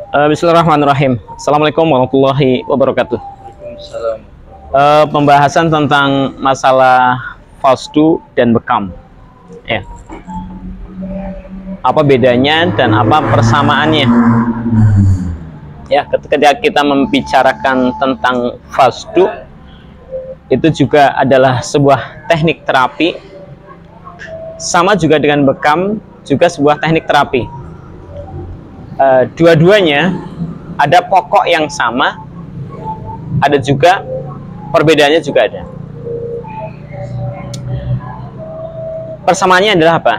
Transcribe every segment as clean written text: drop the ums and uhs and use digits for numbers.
Bismillahirrahmanirrahim. Assalamualaikum warahmatullahi wabarakatuh. Waalaikumsalam. Pembahasan tentang masalah fasdu dan bekam. Ya. Apa bedanya dan apa persamaannya? Ya, ketika kita membicarakan tentang fasdu, itu juga adalah sebuah teknik terapi. Sama juga dengan bekam, juga sebuah teknik terapi. Dua-duanya ada pokok yang sama, ada juga perbedaannya juga ada. Persamaannya adalah apa?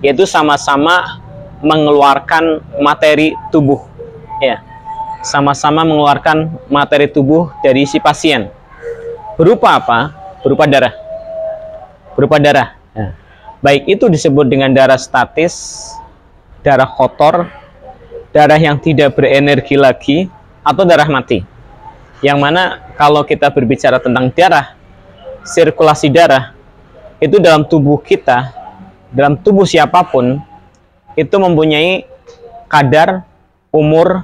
Yaitu sama-sama mengeluarkan materi tubuh, ya, sama-sama mengeluarkan materi tubuh dari si pasien. Berupa apa? Berupa darah. Berupa darah. Ya. Baik itu disebut dengan darah statis, darah kotor, darah yang tidak berenergi lagi, atau darah mati. Yang mana kalau kita berbicara tentang darah, sirkulasi darah, itu dalam tubuh kita, dalam tubuh siapapun, itu mempunyai kadar umur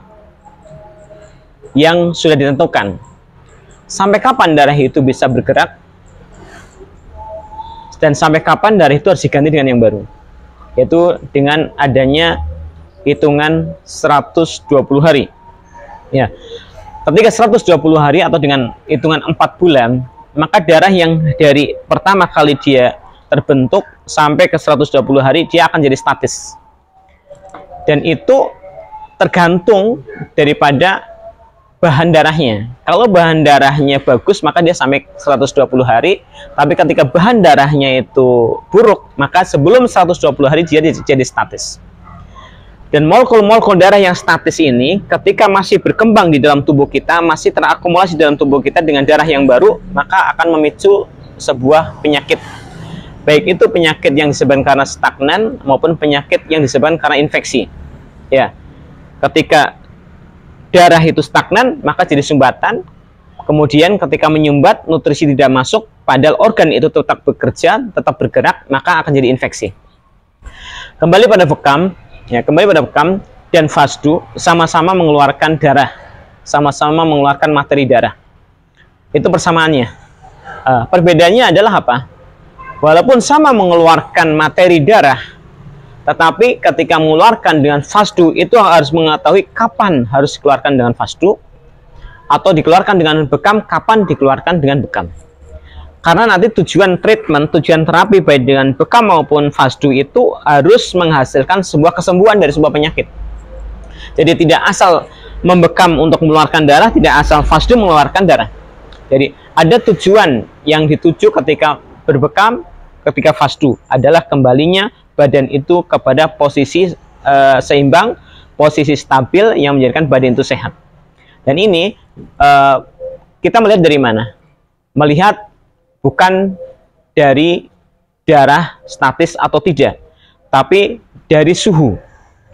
yang sudah ditentukan. Sampai kapan darah itu bisa bergerak, dan sampai kapan darah itu harus diganti dengan yang baru, yaitu dengan adanya hitungan 120 hari. Ya. Ketika 120 hari atau dengan hitungan 4 bulan, maka darah yang dari pertama kali dia terbentuk sampai ke 120 hari dia akan jadi statis. Dan itu tergantung daripada bahan darahnya. Kalau bahan darahnya bagus, maka dia sampai 120 hari. Tapi ketika bahan darahnya itu buruk, maka sebelum 120 hari dia jadi statis. Dan molekul-molekul darah yang statis ini ketika masih berkembang di dalam tubuh kita, masih terakumulasi dalam tubuh kita dengan darah yang baru, maka akan memicu sebuah penyakit. Baik itu penyakit yang disebabkan karena stagnan maupun penyakit yang disebabkan karena infeksi. Ya. Ketika darah itu stagnan, maka jadi sumbatan. Kemudian ketika menyumbat, nutrisi tidak masuk, padahal organ itu tetap bekerja, tetap bergerak, maka akan jadi infeksi. Kembali pada bekam. Ya, kembali pada bekam dan fasdu sama-sama mengeluarkan darah, sama-sama mengeluarkan materi darah. Itu persamaannya. Perbedaannya adalah apa? Walaupun sama mengeluarkan materi darah, tetapi ketika mengeluarkan dengan fasdu itu harus mengetahui kapan harus dikeluarkan dengan fasdu, atau dikeluarkan dengan bekam, kapan dikeluarkan dengan bekam. Karena nanti tujuan treatment, tujuan terapi baik dengan bekam maupun fasdu itu harus menghasilkan sebuah kesembuhan dari sebuah penyakit. Jadi tidak asal membekam untuk mengeluarkan darah, tidak asal fasdu mengeluarkan darah. Jadi ada tujuan yang dituju ketika berbekam, ketika fasdu adalah kembalinya badan itu kepada posisi seimbang, posisi stabil yang menjadikan badan itu sehat. Dan ini kita melihat dari mana? Melihat bukan dari darah statis atau tidak, tapi dari suhu,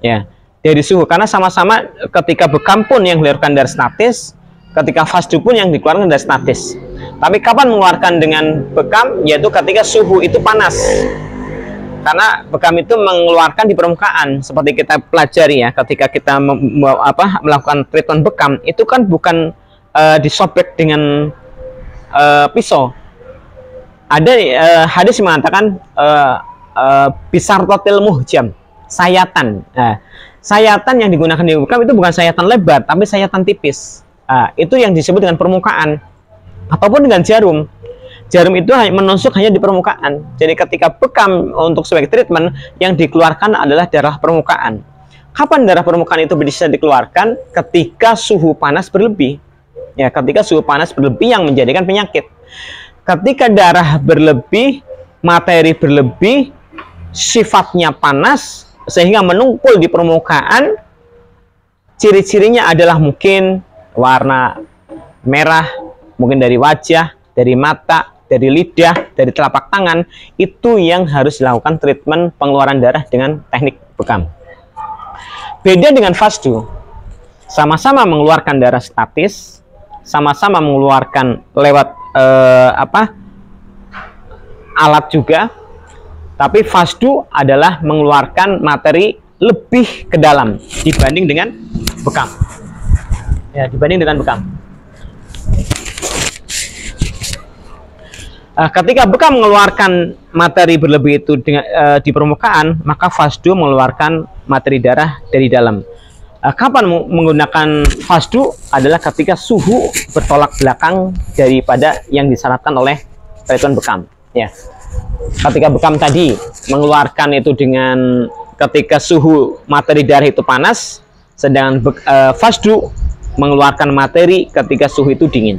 ya, dari suhu. Karena sama-sama ketika bekam pun yang dikeluarkan dari statis, ketika fasdu pun yang dikeluarkan dari statis. Tapi kapan mengeluarkan dengan bekam? Yaitu ketika suhu itu panas. Karena bekam itu mengeluarkan di permukaan, seperti kita pelajari ya, ketika kita melakukan treatment bekam, itu kan bukan disobek dengan pisau. Ada hadis yang mengatakan bisartotil muhjam, sayatan. Sayatan yang digunakan di bekam itu bukan sayatan lebar, tapi sayatan tipis. Itu yang disebut dengan permukaan, ataupun dengan jarum. Jarum itu menusuk hanya di permukaan. Jadi ketika bekam untuk sebagai treatment, yang dikeluarkan adalah darah permukaan. Kapan darah permukaan itu bisa dikeluarkan? Ketika suhu panas berlebih. Ya, ketika suhu panas berlebih yang menjadikan penyakit. Ketika darah berlebih, materi berlebih, sifatnya panas, sehingga menumpul di permukaan, ciri-cirinya adalah mungkin warna merah, mungkin dari wajah, dari mata, dari lidah, dari telapak tangan, itu yang harus dilakukan treatment pengeluaran darah dengan teknik bekam. Beda dengan fasdu, sama-sama mengeluarkan darah statis, sama-sama mengeluarkan lewat alat juga, tapi fasdu adalah mengeluarkan materi lebih ke dalam dibanding dengan bekam. Ya, dibanding dengan bekam. Ketika bekam mengeluarkan materi berlebih itu di permukaan, maka fasdu mengeluarkan materi darah dari dalam. Kapan menggunakan fasdu adalah ketika suhu bertolak belakang daripada yang disyaratkan oleh treatment bekam. Ya, ketika bekam tadi mengeluarkan itu dengan ketika suhu materi darah itu panas, sedangkan fasdu mengeluarkan materi ketika suhu itu dingin.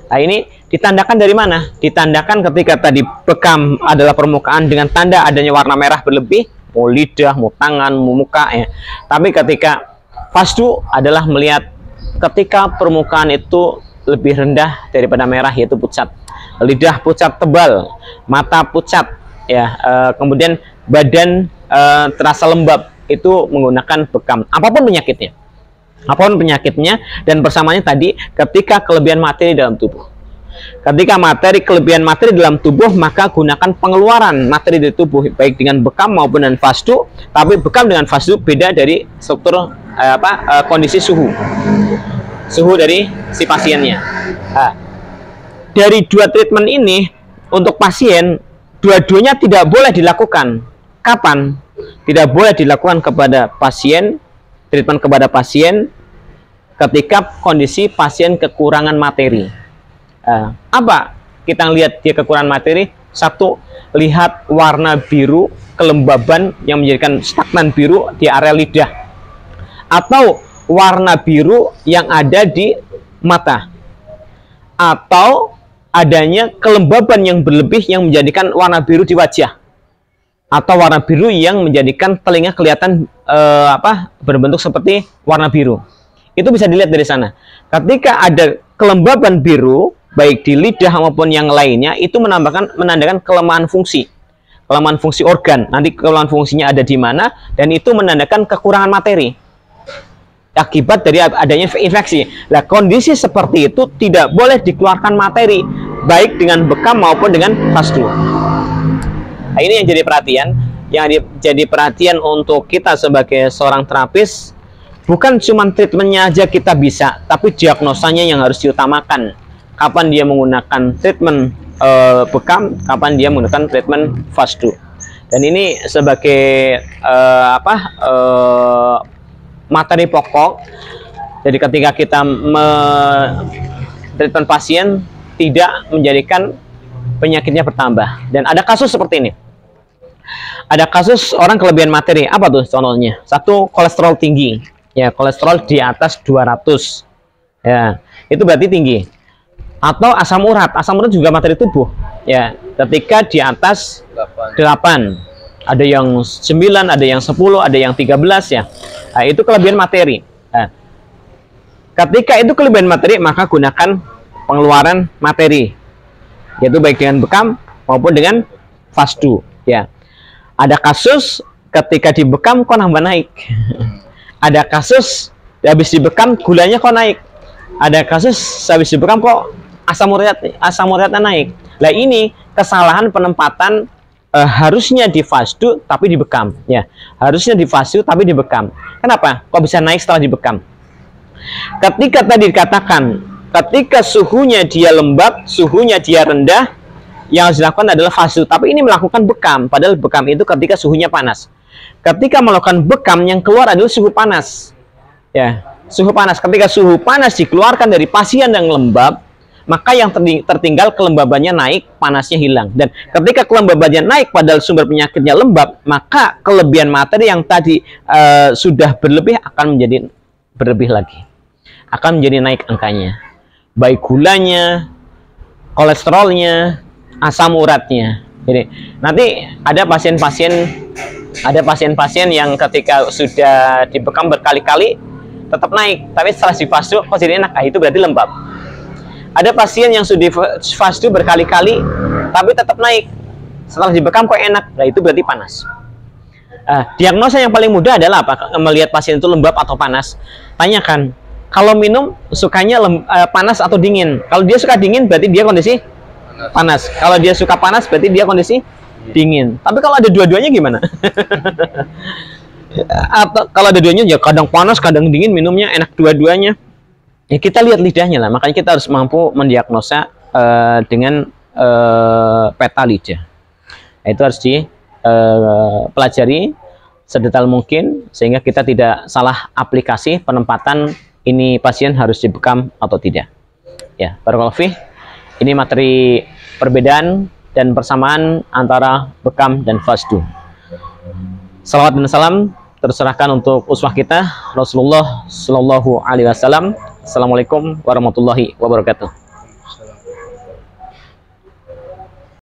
Nah, ini ditandakan dari mana? Ditandakan ketika tadi bekam adalah permukaan dengan tanda adanya warna merah berlebih, mau lidah, mau tangan, mau muka, ya. Tapi ketika fasdu adalah melihat ketika permukaan itu lebih rendah daripada merah, yaitu pucat. Lidah pucat tebal, mata pucat, ya. Kemudian badan terasa lembab, itu menggunakan bekam. Apapun penyakitnya. Apapun penyakitnya, dan bersamanya tadi ketika kelebihan materi dalam tubuh. Ketika kelebihan materi dalam tubuh, maka gunakan pengeluaran materi dari tubuh baik dengan bekam maupun dengan fasdu. Tapi bekam dengan fasdu beda dari struktur kondisi suhu dari si pasiennya. Nah, dari dua treatment ini untuk pasien, dua-duanya tidak boleh dilakukan. Kapan? Tidak boleh dilakukan kepada pasien. Treatment kepada pasien ketika kondisi pasien kekurangan materi. Apa kita lihat dia kekurangan materi? Satu, lihat warna biru kelembaban yang menjadikan stagnan biru di area lidah, atau warna biru yang ada di mata, atau adanya kelembaban yang berlebih yang menjadikan warna biru di wajah, atau warna biru yang menjadikan telinga kelihatan berbentuk seperti warna biru. Itu bisa dilihat dari sana. Ketika ada kelembaban biru baik di lidah maupun yang lainnya, itu menandakan kelemahan fungsi organ. Nanti kelemahan fungsinya ada di mana, dan itu menandakan kekurangan materi akibat dari adanya infeksi. Nah, kondisi seperti itu tidak boleh dikeluarkan materi baik dengan bekam maupun dengan fasdu. Nah, ini yang jadi perhatian untuk kita sebagai seorang terapis. Bukan cuma treatmentnya aja kita bisa, tapi diagnosanya yang harus diutamakan. Kapan dia menggunakan treatment bekam, kapan dia menggunakan treatment fasdu. Dan ini sebagai materi pokok. Jadi ketika kita treatment pasien, tidak menjadikan penyakitnya bertambah. Dan ada kasus seperti ini. Ada kasus orang kelebihan materi. Apa tuh contohnya? Satu, kolesterol tinggi. Ya, kolesterol di atas 200. Ya, itu berarti tinggi. Atau asam urat juga materi tubuh. Ya, ketika di atas 8. Ada yang 9, ada yang 10, ada yang 13 ya. Nah, itu kelebihan materi. Nah, ketika itu kelebihan materi, maka gunakan pengeluaran materi, yaitu baik dengan bekam maupun dengan fasdu. Ya, ada kasus ketika dibekam kok nambah naik. Ada kasus habis dibekam gulanya kok naik. Ada kasus habis dibekam kok asam uratnya naik. Nah, ini kesalahan penempatan. Harusnya di fasdu tapi dibekam. Ya, harusnya di fasdu tapi dibekam. Kenapa? Kok bisa naik setelah dibekam? Ketika tadi dikatakan, ketika suhunya dia lembab, suhunya dia rendah, yang harus dilakukan adalah fasdu. Tapi ini melakukan bekam, padahal bekam itu ketika suhunya panas. Ketika melakukan bekam, yang keluar adalah suhu panas. Ya, suhu panas. Ketika suhu panas dikeluarkan dari pasien yang lembab, maka yang tertinggal kelembabannya naik, panasnya hilang. Dan ketika kelembabannya naik padahal sumber penyakitnya lembab, maka kelebihan materi yang tadi sudah berlebih akan menjadi berlebih lagi. Akan menjadi naik angkanya. Baik gulanya, kolesterolnya, asam uratnya. Jadi nanti ada pasien-pasien yang ketika sudah dibekam berkali-kali tetap naik, tapi setelah difasdu kok jadi enak. Itu berarti lembab. Ada pasien yang sudah fasdu berkali-kali tapi tetap naik, setelah dibekam kok enak. Nah, itu berarti panas. Diagnosa yang paling mudah adalah apa? Melihat pasien itu lembab atau panas. Tanyakan, kalau minum sukanya panas atau dingin? Kalau dia suka dingin berarti dia kondisi panas. Kalau dia suka panas berarti dia kondisi dingin. Tapi kalau ada dua-duanya gimana? Atau kalau ada duanya ya kadang panas kadang dingin, minumnya enak dua-duanya. Ya kita lihat lidahnya lah, makanya kita harus mampu mendiagnosa dengan peta lidah. Itu harus dipelajari sedetail mungkin sehingga kita tidak salah aplikasi penempatan ini pasien harus dibekam atau tidak. Ya, barakallahu fiik. Ini materi perbedaan dan persamaan antara bekam dan fasdu. Salawat dan salam terserahkan untuk uswah kita Rasulullah Shallallahu Alaihi Wasallam. Assalamualaikum warahmatullahi wabarakatuh.